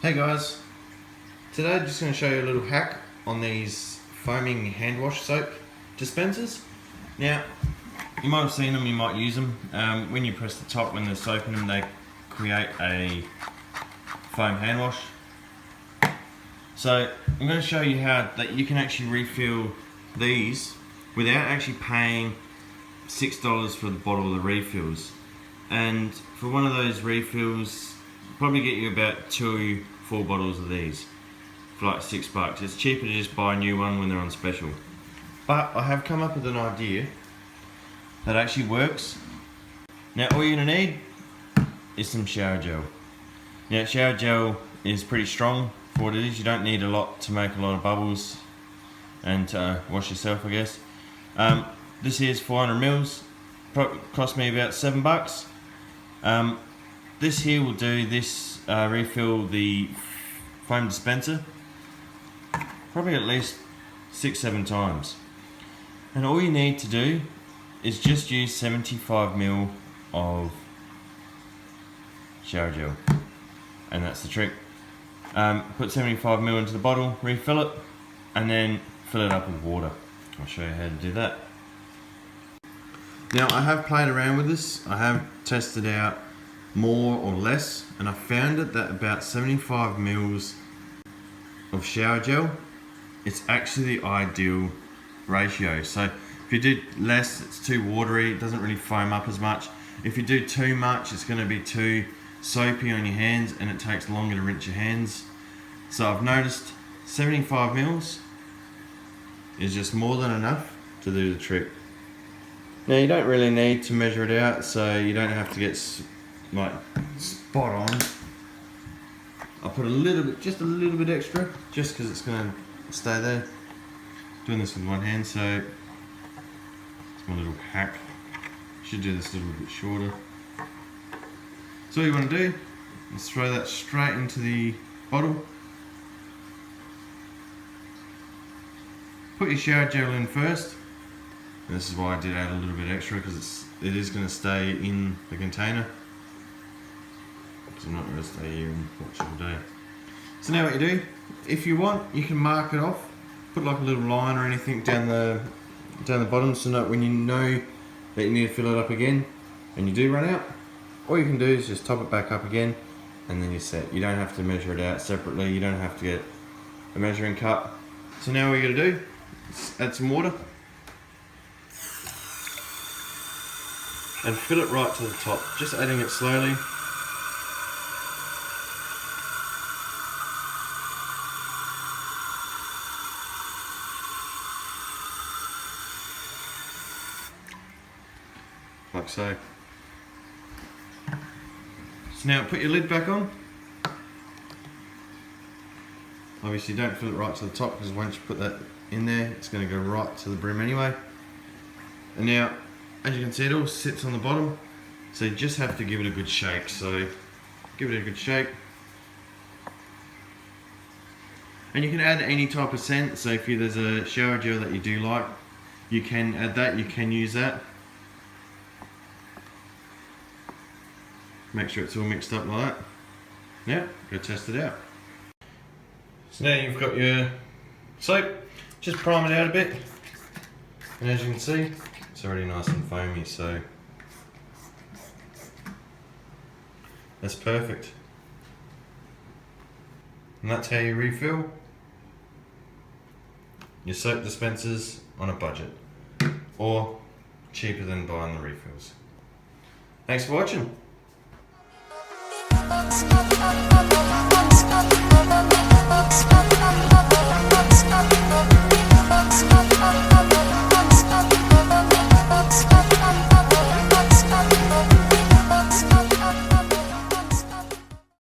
Hey guys, today I'm just going to show you a little hack on these foaming hand wash soap dispensers. Now, you might have seen them, you might use them. When you press the top, when there's soap in them, they create a foam hand wash. So I'm going to show you how that you can actually refill these without actually paying $6 for the bottle of the refills. And for one of those refills, probably get you about 4 bottles of these for like $6. It's cheaper to just buy a new one when they're on special. But I have come up with an idea that actually works. Now all you're going to need is some shower gel. Now shower gel is pretty strong for what it is. You don't need a lot to make a lot of bubbles and to wash yourself, I guess. This here is 400 mils. Cost me about $7. This here will do this refill the foam dispenser probably at least 6-7 times. And all you need to do is just use 75 ml of shower gel, and that's the trick. Put 75 ml into the bottle, refill it, and then fill it up with water. I'll show you how to do that. Now I have played around with this. I have tested out more or less, and I found it that about 75 mils of shower gel, it's actually the ideal ratio. So if you do less, it's too watery, it doesn't really foam up as much. If you do too much, it's going to be too soapy on your hands and it takes longer to rinse your hands. So I've noticed 75 mils is just more than enough to do the trick. Now you don't really need to measure it out, so you don't have to get like spot on. I'll put a little bit, just a little bit extra, just because it's going to stay there. Doing this with one hand, so it's my little hack. Should do this a little bit shorter. So all you want to do is throw that straight into the bottle. Put your shower gel in first. And this is why I did add a little bit extra, because it is going to stay in the container. I'm not going to stay here and watch all day. So now what you do, if you want, you can mark it off. Put like a little line or anything down the bottom, so that when you know that you need to fill it up again and you do run out, all you can do is just top it back up again and then you're set. You don't have to measure it out separately. You don't have to get a measuring cup. So now what you're going to do is add some water and fill it right to the top, just adding it slowly. Like so. So now put your lid back on. Obviously don't fill it right to the top, because once you put that in there, it's going to go right to the brim anyway. And now, as you can see, it all sits on the bottom, so you just have to give it a good shake. So give it a good shake. And you can add any type of scent, so if there's a shower gel that you do like, you can add that, you can use that. Make sure it's all mixed up like that. Now, go test it out. So now you've got your soap, just prime it out a bit. And as you can see, it's already nice and foamy, so that's perfect. And that's how you refill your soap dispensers on a budget, or cheaper than buying the refills. Thanks for watching.